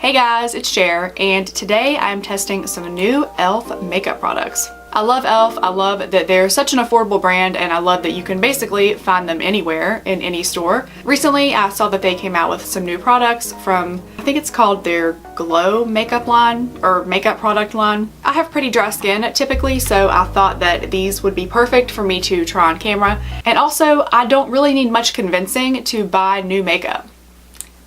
Hey guys, it's Cher, and today I'm testing some new E.L.F. makeup products. I love E.L.F. I love that they're such an affordable brand, and I love that you can basically find them anywhere in any store. Recently, I saw that they came out with some new products from, I think it's called their Glow makeup line or makeup product line. I have pretty dry skin typically, so I thought that these would be perfect for me to try on camera. And also, I don't really need much convincing to buy new makeup.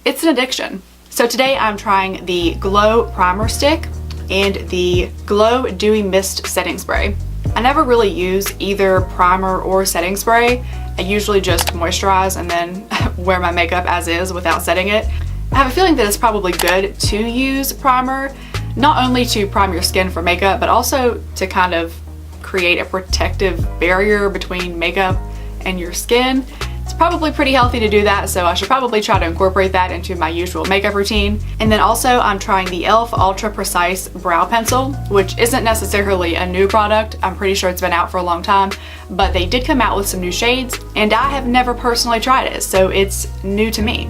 It's an addiction. So today I'm trying the Glow Primer Stick and the Glow Dewy Mist Setting Spray. I never really use either primer or setting spray. I usually just moisturize and then wear my makeup as is without setting it. I have a feeling that it's probably good to use primer, not only to prime your skin for makeup, but also to kind of create a protective barrier between makeup and your skin. It's probably pretty healthy to do that, so I should probably try to incorporate that into my usual makeup routine. And then also I'm trying the E.L.F. Ultra Precise Brow Pencil, which isn't necessarily a new product. I'm pretty sure it's been out for a long time, but they did come out with some new shades, and I have never personally tried it, so it's new to me.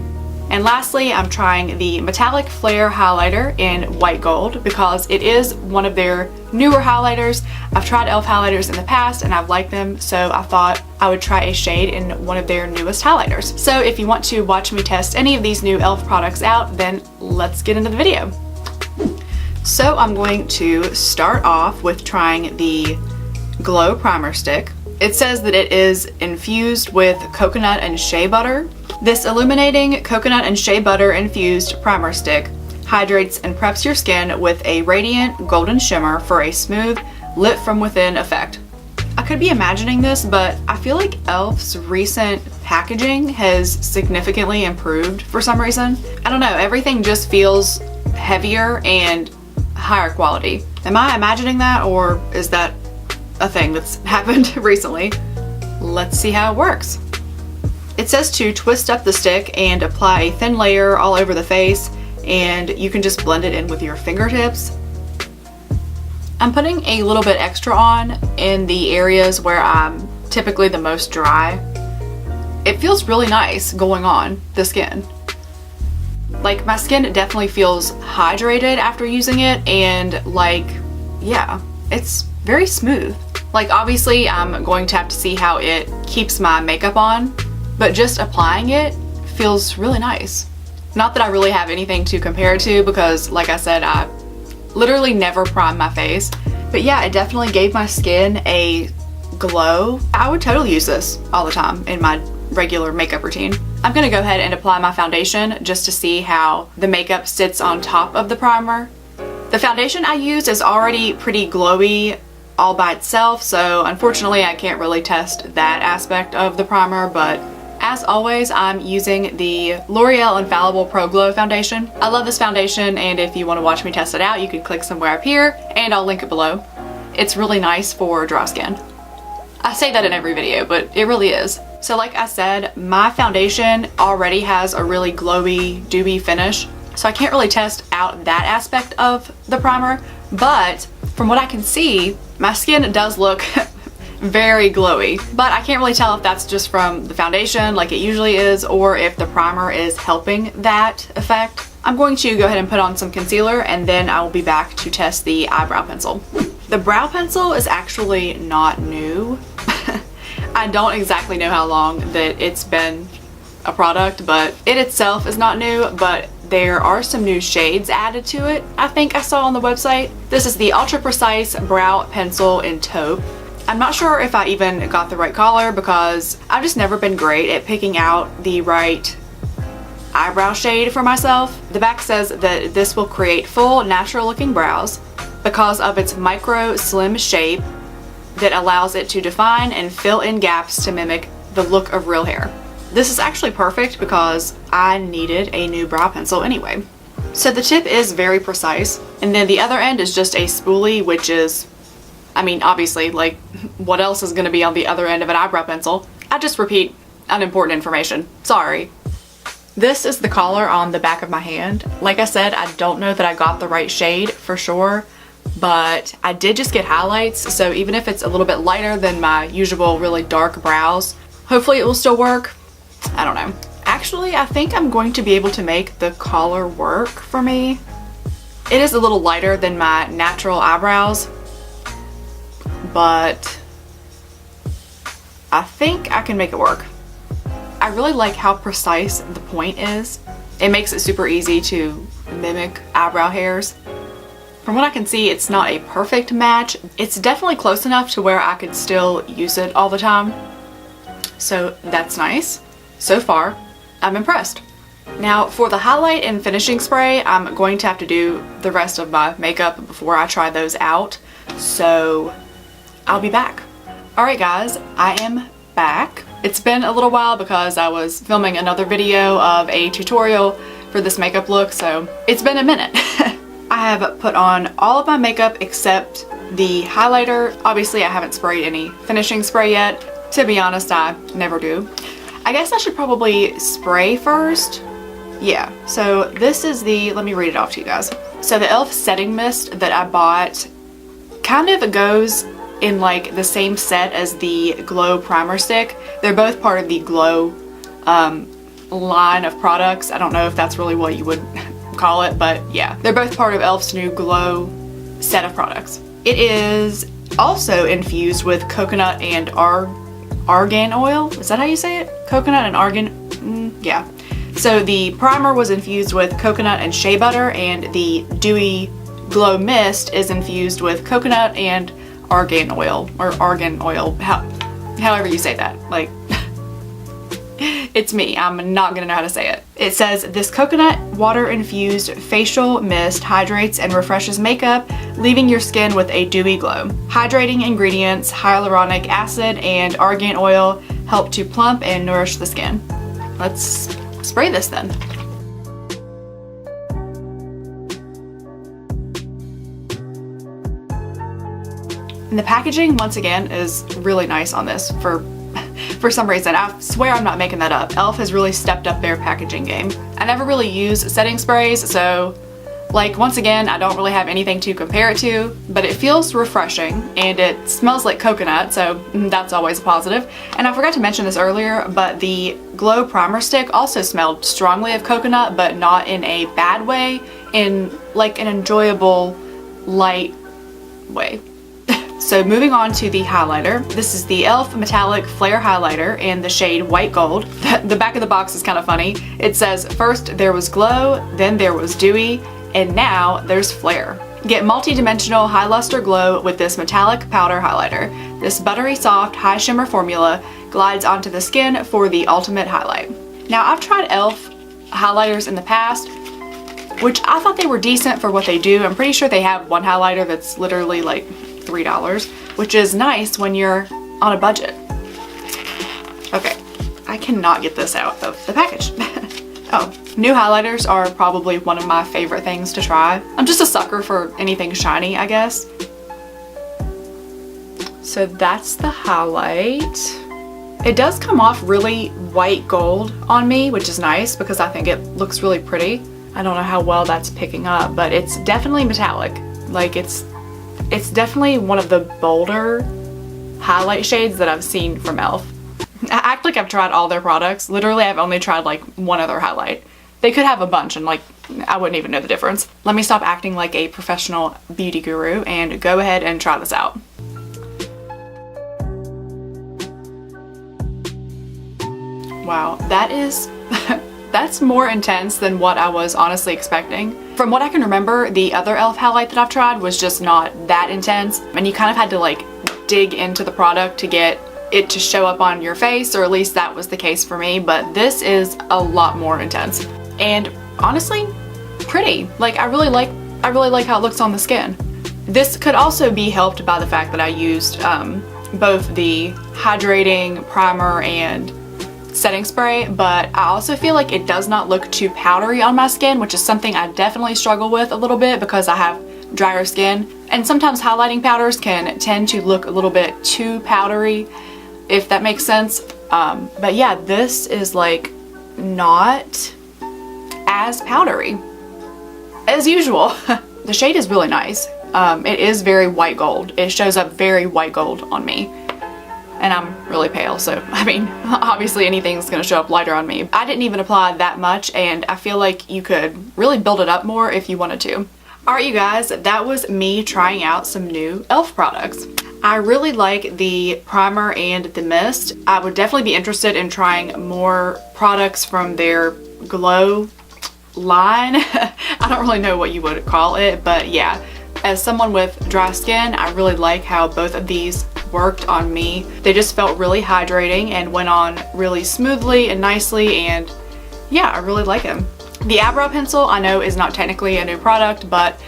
And lastly, I'm trying the Metallic Flare Highlighter in White Gold because it is one of their newer highlighters. I've tried E.L.F. highlighters in the past and I've liked them, so I thought I would try a shade in one of their newest highlighters. So if you want to watch me test any of these new E.L.F. products out, then let's get into the video. So I'm going to start off with trying the Glow Primer Stick. It says that it is infused with coconut and shea butter. This illuminating coconut and shea butter infused primer stick hydrates and preps your skin with a radiant golden shimmer for a smooth, lit from within effect. I could be imagining this, but I feel like E.L.F.'s recent packaging has significantly improved for some reason. I don't know, everything just feels heavier and higher quality. Am I imagining that, or is that a thing that's happened recently? Let's see how it works. It says to twist up the stick and apply a thin layer all over the face, and you can just blend it in with your fingertips. I'm putting a little bit extra on in the areas where I'm typically the most dry. It feels really nice going on the skin. Like, my skin definitely feels hydrated after using it, and like, yeah, it's very smooth. Like, obviously I'm going to have to see how it keeps my makeup on, but just applying it feels really nice. Not that I really have anything to compare it to because, like I said, I literally never prime my face. But yeah, it definitely gave my skin a glow. I would totally use this all the time in my regular makeup routine. I'm gonna go ahead and apply my foundation just to see how the makeup sits on top of the primer. The foundation I used is already pretty glowy all by itself, so unfortunately I can't really test that aspect of the primer, but as always, I'm using the L'Oreal Infallible Pro Glow foundation. I love this foundation, and if you want to watch me test it out, you can click somewhere up here, and I'll link it below. It's really nice for dry skin. I say that in every video, but it really is. So like I said, my foundation already has a really glowy, dewy finish, so I can't really test out that aspect of the primer, but from what I can see, my skin does look very glowy, but I can't really tell if that's just from the foundation like it usually is, or if the primer is helping that effect. I'm going to go ahead and put on some concealer, and then I will be back to test the eyebrow pencil. The brow pencil is actually not new. I don't exactly know how long that it's been a product, but it itself is not new, but there are some new shades added to it, I think I saw on the website. This is the Ultra Precise Brow Pencil in Taupe. I'm not sure if I even got the right color because I've just never been great at picking out the right eyebrow shade for myself. The back says that this will create full, natural looking brows because of its micro slim shape that allows it to define and fill in gaps to mimic the look of real hair. This is actually perfect because I needed a new brow pencil anyway. So the tip is very precise, and then the other end is just a spoolie, which is, I mean, obviously, like, what else is going to be on the other end of an eyebrow pencil? I just repeat unimportant information. Sorry. This is the color on the back of my hand. Like I said, I don't know that I got the right shade for sure, but I did just get highlights, so even if it's a little bit lighter than my usual really dark brows, hopefully it will still work. I don't know. Actually, I think I'm going to be able to make the color work for me. It is a little lighter than my natural eyebrows, but I think I can make it work. I really like how precise the point is. It makes it super easy to mimic eyebrow hairs. From what I can see, it's not a perfect match. It's definitely close enough to where I could still use it all the time. So that's nice. So far, I'm impressed. Now for the highlight and finishing spray, I'm going to have to do the rest of my makeup before I try those out. So I'll be back. Alright guys, I am back. It's been a little while because I was filming another video of a tutorial for this makeup look, so it's been a minute. I have put on all of my makeup except the highlighter. Obviously I haven't sprayed any finishing spray yet. To be honest, I never do. I guess I should probably spray first. Yeah, so this is the, let me read it off to you guys. So the E.L.F setting mist that I bought kind of goes in like the same set as the Glow primer stick. They're both part of the Glow line of products. I don't know if that's really what you would call it, but yeah, they're both part of E.L.F's new Glow set of products. It is also infused with coconut and argan oil. Is that how you say it? Coconut and argan? Yeah. So the primer was infused with coconut and shea butter, and the Dewy Glow Mist is infused with coconut and argan oil, or argan oil, however you say that. Like, it's me, I'm not gonna know how to say it. It says, this coconut water infused facial mist hydrates and refreshes makeup, leaving your skin with a dewy glow. Hydrating ingredients, hyaluronic acid and argan oil help to plump and nourish the skin. Let's spray this then. And the packaging, once again, is really nice on this for some reason. I swear I'm not making that up. E.L.F has really stepped up their packaging game. I never really use setting sprays, so like once again, I don't really have anything to compare it to, but it feels refreshing and it smells like coconut, so that's always a positive. And I forgot to mention this earlier, but the Glow primer stick also smelled strongly of coconut, but not in a bad way, in like an enjoyable, light way. So moving on to the highlighter. This is the E.L.F Metallic Flare Highlighter in the shade White Gold. The back of the box is kind of funny. It says, first there was glow, then there was dewy, and now there's flare. Get multi-dimensional high luster glow with this metallic powder highlighter. This buttery soft, high shimmer formula glides onto the skin for the ultimate highlight. Now I've tried E.L.F highlighters in the past, which I thought they were decent for what they do. I'm pretty sure they have one highlighter that's literally like $3, which is nice when you're on a budget. Okay, I cannot get this out of the package. Oh, new highlighters are probably one of my favorite things to try. I'm just a sucker for anything shiny, I guess. So that's the highlight. It does come off really white gold on me, which is nice because I think it looks really pretty. I don't know how well that's picking up, but it's definitely metallic. Like it's definitely one of the bolder highlight shades that I've seen from E.L.F. I act like I've tried all their products. Literally, I've only tried like one other highlight. They could have a bunch and like, I wouldn't even know the difference. Let me stop acting like a professional beauty guru and go ahead and try this out. Wow, that is, that's more intense than what I was honestly expecting. From what I can remember, the other E.L.F highlight that I've tried was just not that intense, and you kind of had to like dig into the product to get it to show up on your face, or at least that was the case for me, but this is a lot more intense. And honestly, pretty. Like I really like how it looks on the skin. This could also be helped by the fact that I used both the hydrating primer and setting spray, but I also feel like it does not look too powdery on my skin, which is something I definitely struggle with a little bit because I have drier skin. And sometimes highlighting powders can tend to look a little bit too powdery, if that makes sense. But yeah, this is like not as powdery as usual. The shade is really nice. It is very white gold. It shows up very white gold on me. And I'm really pale, so I mean, obviously anything's gonna show up lighter on me. I didn't even apply that much, and I feel like you could really build it up more if you wanted to. Alright you guys, that was me trying out some new e.l.f. products. I really like the primer and the mist. I would definitely be interested in trying more products from their glow line. I don't really know what you would call it, but yeah. As someone with dry skin, I really like how both of these worked on me. They just felt really hydrating and went on really smoothly and nicely, and yeah, I really like them. The eyebrow pencil I know is not technically a new product, but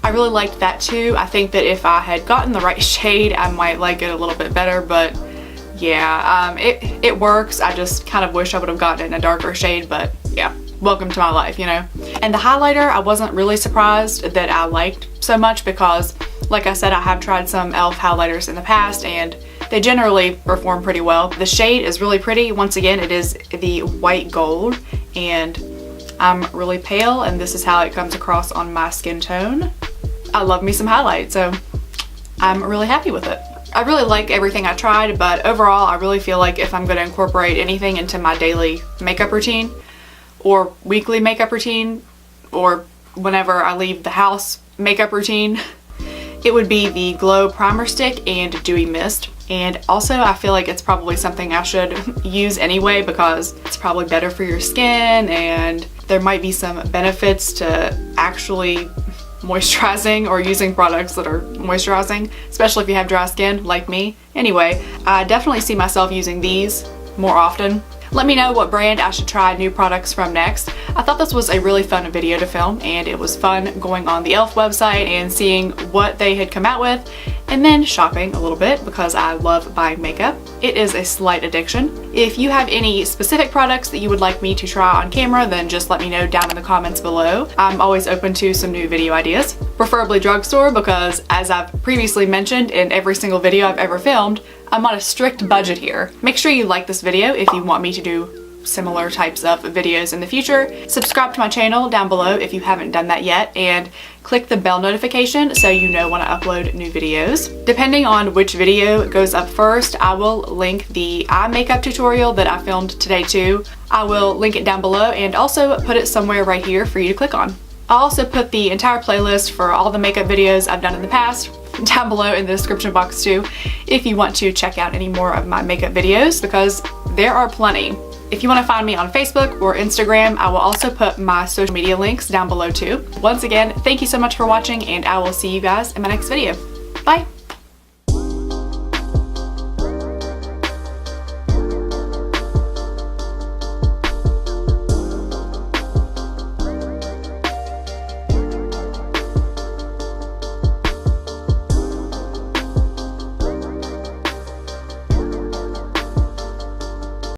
I really liked that too. I think that if I had gotten the right shade, I might like it a little bit better, but yeah, it works. I just kind of wish I would have gotten it in a darker shade, but yeah, welcome to my life, you know. And the highlighter, I wasn't really surprised that I liked so much because, like I said, I have tried some e.l.f. highlighters in the past and they generally perform pretty well. The shade is really pretty. Once again, it is the white gold, and I'm really pale, and this is how it comes across on my skin tone. I love me some highlight, so I'm really happy with it. I really like everything I tried, but overall I really feel like if I'm going to incorporate anything into my daily makeup routine or weekly makeup routine or whenever I leave the house makeup routine, it would be the Glow Primer Stick and Dewy Mist. And also I feel like it's probably something I should use anyway because it's probably better for your skin and there might be some benefits to actually moisturizing or using products that are moisturizing, especially if you have dry skin like me. Anyway, I definitely see myself using these more often. Let me know what brand I should try new products from next. I thought this was a really fun video to film, and it was fun going on the e.l.f. website and seeing what they had come out with, and then shopping a little bit because I love buying makeup. It is a slight addiction. If you have any specific products that you would like me to try on camera, then just let me know down in the comments below. I'm always open to some new video ideas, preferably drugstore, because as I've previously mentioned in every single video I've ever filmed, I'm on a strict budget here. Make sure you like this video if you want me to do similar types of videos in the future. Subscribe to my channel down below if you haven't done that yet, and click the bell notification so you know when I upload new videos. Depending on which video goes up first, I will link the eye makeup tutorial that I filmed today too. I will link it down below and also put it somewhere right here for you to click on. I'll also put the entire playlist for all the makeup videos I've done in the past down below in the description box too, if you want to check out any more of my makeup videos, because there are plenty. If you want to find me on Facebook or Instagram, I will also put my social media links down below too. Once again, thank you so much for watching, and I will see you guys in my next video. Bye!